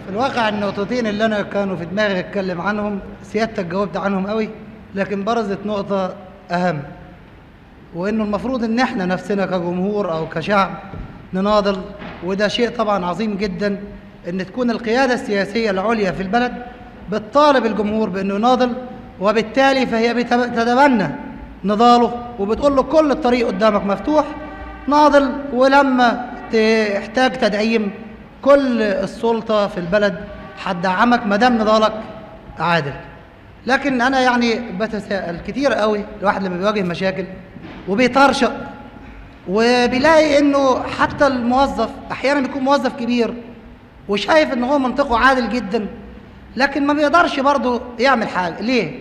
في الواقع النقطتين اللي انا كانوا في دماغي اتكلم عنهم سيادتك جاوبت عنهم قوي، لكن برزت نقطة اهم، وانه المفروض ان احنا نفسنا كجمهور او كشعب نناضل. وده شيء طبعا عظيم جدا ان تكون القيادة السياسية العليا في البلد بتطالب الجمهور بانه يناضل، وبالتالي فهي بتتبنى نضاله وبتقول له كل الطريق قدامك مفتوح، ناضل. ولما تحتاج تدعيم كل السلطة في البلد هتدعمك ما دام نضالك عادل. لكن أنا يعني بتساءل كتير قوي، الواحد لما بيواجه مشاكل وبيطرشق وبيلاقي إنه حتى الموظف أحيانا بيكون موظف كبير وشايف إن هو منطقه عادل جدا، لكن ما بيقدرش برضه يعمل حاجة. ليه؟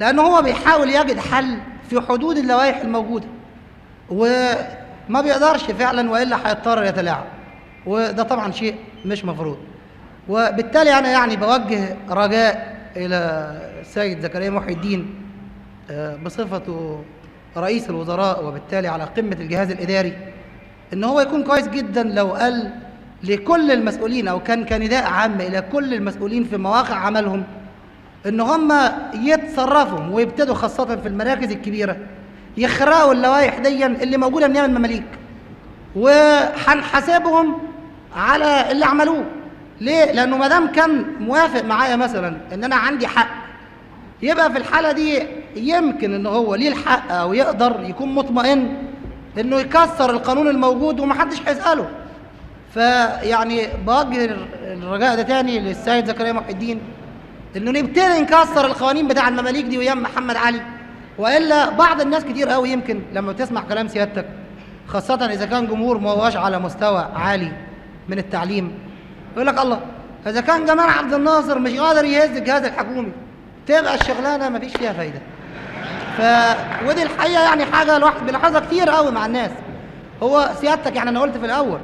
لأنه هو بيحاول يجد حل في حدود اللوائح الموجودة، وما بيقدرش فعلا وإلا هيضطر يتلاعب، وده طبعا شيء مش مفروض. وبالتالي أنا يعني بوجه رجاء إلى السيد زكريا محي الدين بصفته رئيس الوزراء وبالتالي على قمة الجهاز الإداري، إن هو يكون كويس جدا لو قال لكل المسؤولين أو كان نداء عام إلى كل المسؤولين في مواقع عملهم إن هم يتصرفوا ويبتدوا خاصة في المراكز الكبيرة يخرقوا اللوائح دي اللي موجودة من أيام المماليك، وهنحاسبهم على اللي عملوه. ليه؟ لأنه ما دام كان موافق معايا مثلا إن أنا عندي حق، يبقى في الحالة دي يمكن إن هو ليه الحق أو يقدر يكون مطمئن إنه يكسر القانون الموجود ومحدش هيسأله. فيعني بوجه الرجاء ده تاني للسيد زكريا محي الدين إنه نبتدي نكسر القوانين بتاع المماليك دي وأيام محمد علي، وإلا بعض الناس كتير قوي يمكن لما تسمع كلام سيادتك خاصة إذا كان جمهور ما هواش على مستوى عالي من التعليم يقول لك الله، إذا كان جمال عبد الناصر مش قادر يهز الجهاز الحكومي تبقى الشغلانة مفيش فيها فايدة. ودي الحقيقة يعني حاجة الواحد بيلاحظها كتير قوي مع الناس. هو سيادتك يعني أنا قلت في الأول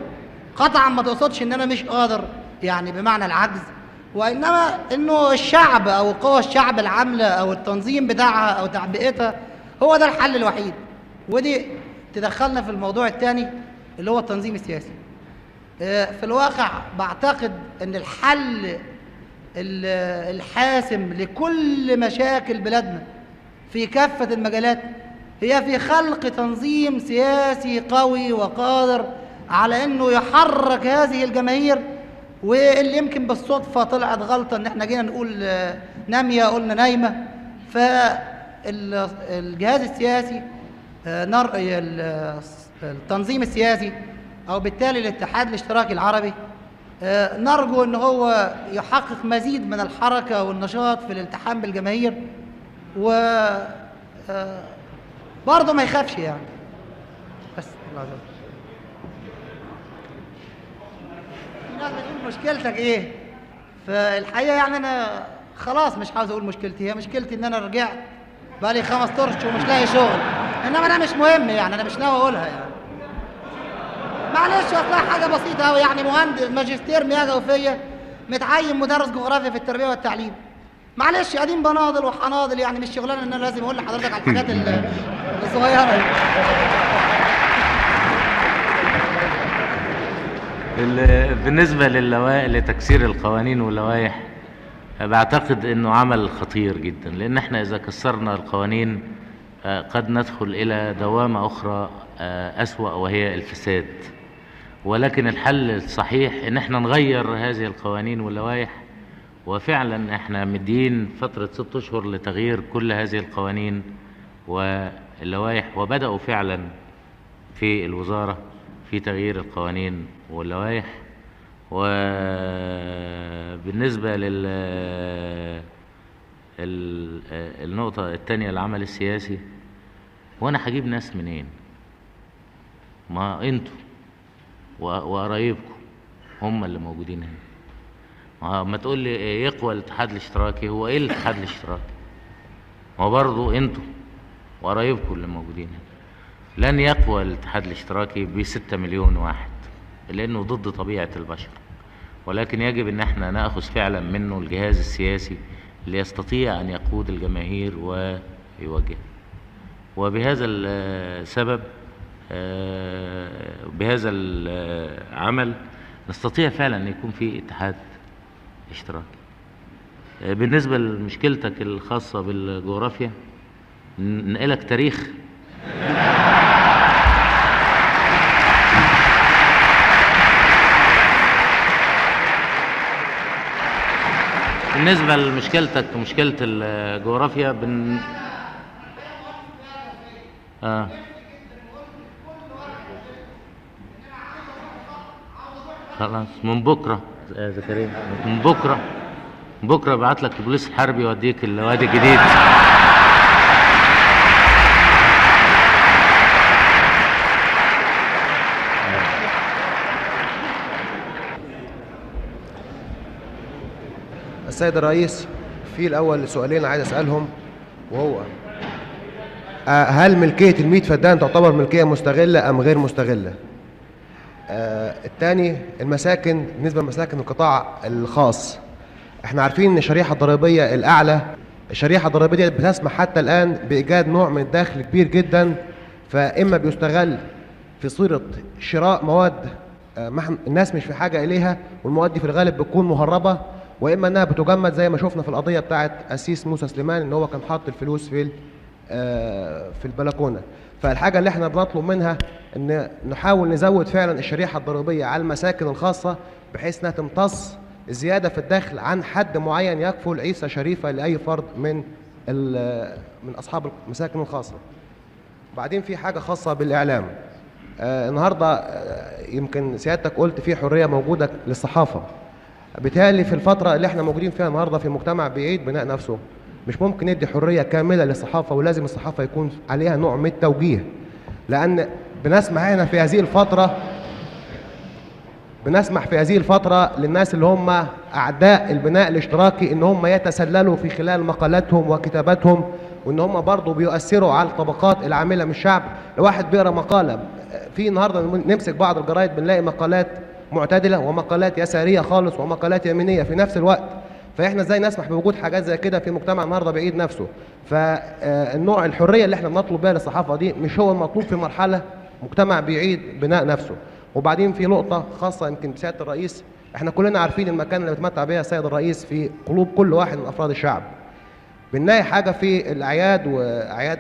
قطعا ما تقصدش إن أنا مش قادر يعني بمعنى العجز، وإنما إنه الشعب أو قوى الشعب العاملة أو التنظيم بتاعها أو تعبئتها هو ده الحل الوحيد. ودي تدخلنا في الموضوع الثاني اللي هو التنظيم السياسي. في الواقع بعتقد أن الحل الحاسم لكل مشاكل بلادنا في كافة المجالات هي في خلق تنظيم سياسي قوي وقادر على أنه يحرك هذه الجماهير. واللي يمكن بالصدفة طلعت غلطة أن احنا جينا نقول نامية قلنا نايمة. فالجهاز السياسي التنظيم السياسي أو بالتالي الاتحاد الاشتراكي العربي نرجو أن هو يحقق مزيد من الحركة والنشاط في الالتحام بالجماهير، وبرضه ما يخافش يعني. بس في ناس بتقول مشكلتك ايه؟ فالحقيقة يعني أنا خلاص مش عاوز أقول مشكلتي، هي مشكلتي إن أنا رجعت بقالي 5 أشهر ومش لاقي شغل، إنما ده مش مهم يعني، أنا مش ناوي أقولها يعني. معلش أصلها حاجة بسيطة أوي يعني، مهندس ماجستير مياه جوفية متعين مدرس جغرافيا في التربية والتعليم. معلش قاعدين بناضل وحناضل يعني، مش شغلانة إن أنا لازم أقول لحضرتك على الحاجات الصغيرة دي. بالنسبة لتكسير القوانين واللوائح، بعتقد انه عمل خطير جدا، لان احنا اذا كسرنا القوانين قد ندخل الى دوامة اخرى اسوأ وهي الفساد. ولكن الحل الصحيح ان احنا نغير هذه القوانين واللوائح، وفعلا احنا مدين فترة 6 أشهر لتغيير كل هذه القوانين واللوائح، وبدأوا فعلا في الوزارة في تغيير القوانين واللوائح. وبالنسبة النقطة الثانية العمل السياسي، وانا هجيب ناس منين؟ ما انتوا وقرايبكم هم اللي موجودين هنا. ما تقول لي يقوى الاتحاد الاشتراكي، هو ايه الاتحاد الاشتراكي؟ ما برضو انتوا وقرايبكم اللي موجودين هنا. لن يقوى الاتحاد الاشتراكي ب6 مليون واحد لانه ضد طبيعة البشر، ولكن يجب ان احنا نأخذ فعلا منه الجهاز السياسي اللي يستطيع ان يقود الجماهير ويوجه. وبهذا السبب بهذا العمل نستطيع فعلا ان يكون في اتحاد اشتراكي. بالنسبة لمشكلتك الخاصة بالجغرافيا، نقلك تاريخ. بالنسبة لمشكلتك مشكلة الجغرافيا خلاص من بكرة يا زكريا، من بكرة ابعت لك البوليس الحربي يوديك الوادي الجديد. السيد الرئيس، في الأول سؤالين عايز أسألهم، وهو هل ملكية ال100 فدان تعتبر ملكية مستغلة أم غير مستغلة؟ الثاني، المساكن، بالنسبة لمساكن القطاع الخاص، احنا عارفين ان الشريحة الضريبية الأعلى، الشريحة الضريبية بتسمح حتى الآن بإيجاد نوع من الدخل كبير جدا، فإما بيستغل في صيغة شراء مواد الناس مش في حاجة إليها، والمواد دي في الغالب بتكون مهربة، واما انها بتجمد زي ما شفنا في القضيه بتاعه قسيس موسى سليمان، ان هو كان حاطط الفلوس في البلكونه. فالحاجه اللي احنا بنطلب منها ان نحاول نزود فعلا الشريحه الضريبيه على المساكن الخاصه، بحيث انها تمتص الزياده في الدخل عن حد معين يكفل عيشه شريفه لاي فرد من اصحاب المساكن الخاصه. بعدين في حاجه خاصه بالاعلام. النهارده يمكن سيادتك قلت في حريه موجوده للصحافه. بالتالي في الفترة اللي احنا موجودين فيها النهارده في مجتمع بيعيد بناء نفسه، مش ممكن ندي حرية كاملة للصحافة، ولازم الصحافة يكون عليها نوع من التوجيه، لأن بنسمح هنا في هذه الفترة للناس اللي هم أعداء البناء الاشتراكي إن هم يتسللوا في خلال مقالاتهم وكتاباتهم، وإن هم برضه بيؤثروا على الطبقات العاملة من الشعب. الواحد بيقرأ مقالة في النهارده نمسك بعض الجرايد بنلاقي مقالات معتدلة ومقالات يسارية خالص ومقالات يمينية في نفس الوقت، فإحنا إزاي نسمح بوجود حاجات زي كده في مجتمع النهارده بعيد نفسه؟ فالنوع الحرية اللي احنا بنطلب بها للصحافة دي مش هو المطلوب في مرحلة مجتمع بيعيد بناء نفسه. وبعدين في نقطة خاصة يمكن بسيادة الرئيس، احنا كلنا عارفين المكان اللي بيتمتع بها السيد الرئيس في قلوب كل واحد من أفراد الشعب. بنلاقي حاجة في الأعياد وأعياد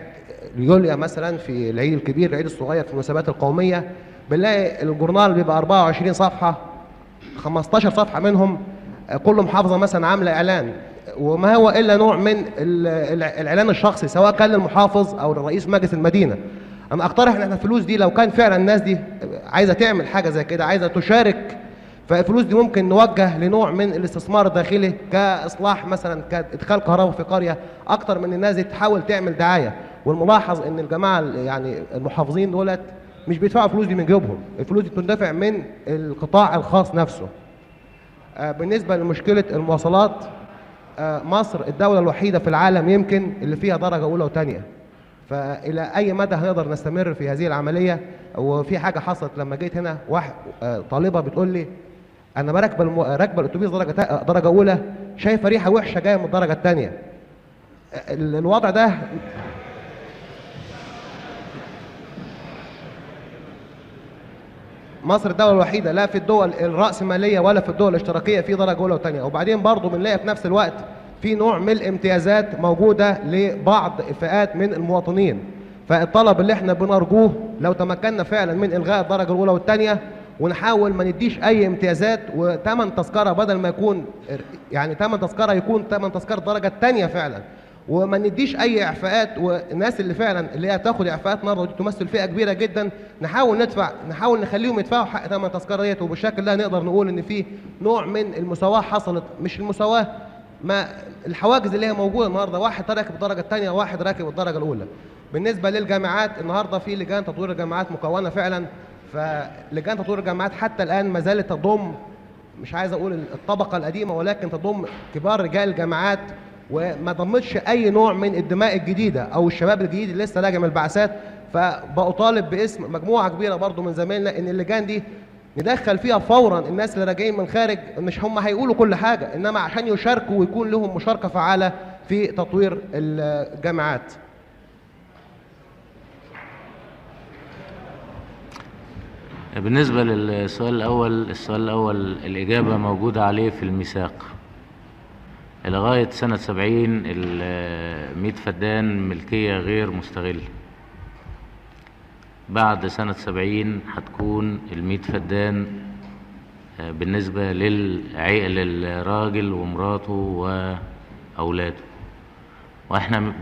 يوليا مثلا، في العيد الكبير العيد الصغير في المناسبات القومية، بنلاقي الجورنال بيبقى 24 صفحة، 15 صفحة منهم كل محافظة مثلا عاملة إعلان، وما هو إلا نوع من الإعلان الشخصي، سواء كان للمحافظ أو لرئيس مجلس المدينة. أنا أقترح إن احنا الفلوس دي لو كان فعلا الناس دي عايزة تعمل حاجة زي كده، عايزة تشارك، فالفلوس دي ممكن نوجه لنوع من الاستثمار الداخلي، كإصلاح مثلا، كإدخال كهرباء في قرية، أكتر من الناس دي تحاول تعمل دعاية. والملاحظ إن الجماعة يعني المحافظين دولت مش بيدفعوا الفلوس دي من جيوبهم، الفلوس دي بتندفع من القطاع الخاص نفسه. بالنسبة لمشكلة المواصلات، مصر الدولة الوحيدة في العالم يمكن اللي فيها درجة أولى وثانية، فإلى أي مدى هنقدر نستمر في هذه العملية؟ وفي حاجة حصلت لما جيت هنا، طالبة بتقول لي أنا راكبة الأتوبيس درجة أولى، شايفة ريحة وحشة جاية من الدرجة الثانية. الوضع ده مصر الدولة الوحيدة لا في الدول الرأسمالية ولا في الدول الاشتراكية في درجة أولى وثانية. وبعدين برضه بنلاقي في نفس الوقت في نوع من الامتيازات موجودة لبعض فئات من المواطنين. فالطلب اللي احنا بنرجوه لو تمكنا فعلا من إلغاء الدرجة الأولى والثانية، ونحاول ما نديش أي امتيازات، وثمن تذكرة بدل ما يكون يعني ثمن تذكرة يكون ثمن تذكرة الدرجة الثانية فعلا، وما نديش اي اعفاءات. والناس اللي فعلا اللي هي تاخد اعفاءات النهارده ودي تمثل فئه كبيره جدا، نحاول نخليهم يدفعوا حق ثمن التذكره ديت، وبالشكل ده نقدر نقول ان في نوع من المساواه حصلت. مش المساواه، ما الحواجز اللي هي موجوده النهارده، واحد راكب الدرجه الثانيه وواحد راكب الدرجه الاولى. بالنسبه للجامعات، النهارده في لجان تطوير الجامعات مكونه فعلا، فلجان تطوير الجامعات حتى الان ما زالت تضم، مش عايز اقول الطبقه القديمه، ولكن تضم كبار رجال الجامعات، وما ضمتش اي نوع من الدماء الجديده او الشباب الجديد اللي لسه راجع من البعثات. فبطالب باسم مجموعه كبيره برضو من زمايلنا ان اللجان دي ندخل فيها فورا الناس اللي راجعين من الخارج، مش هم هيقولوا كل حاجه، انما عشان يشاركوا ويكون لهم مشاركه فعاله في تطوير الجامعات. بالنسبة للسؤال الأول، الإجابة موجودة عليه في الميثاق. لغاية سنة 70 ال100 فدان ملكية غير مستغلة. بعد سنة 70 هتكون ال100 فدان بالنسبة للراجل ومراته وأولاده. واحنا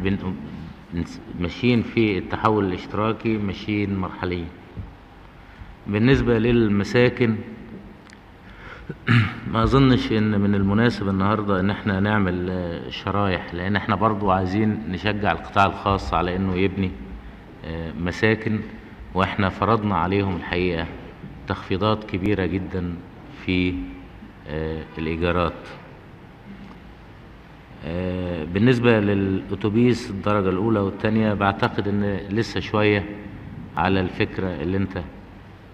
ماشيين في التحول الاشتراكي، ماشيين مرحليا. بالنسبة للمساكن ما اظنش ان من المناسب النهاردة ان احنا نعمل شرايح، لان احنا برضو عايزين نشجع القطاع الخاص على انه يبني مساكن، واحنا فرضنا عليهم الحقيقة تخفيضات كبيرة جدا في الايجارات. بالنسبة للأتوبيس الدرجة الأولى والثانية، بعتقد إن لسه شوية على الفكرة اللي أنت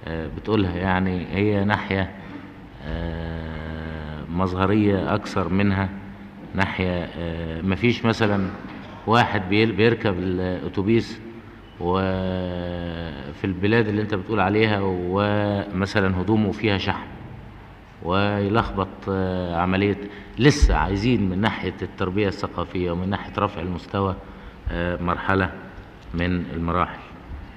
بتقولها، يعني هي ناحية مظهرية أكثر منها ناحية. مفيش مثلا واحد بيركب الأتوبيس وفي البلاد اللي أنت بتقول عليها ومثلا هدومه فيها شحم ويلخبط عملية. لسه عايزين من ناحية التربية الثقافية ومن ناحية رفع المستوى مرحلة من المراحل.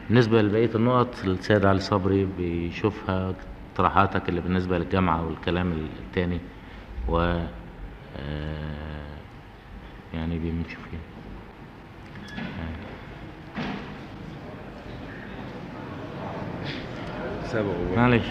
بالنسبة لبقية النقط السيد علي صبري بيشوفها، اقتراحاتك اللي بالنسبة للجامعة والكلام التاني و يعني بيمشوا فيها. معلش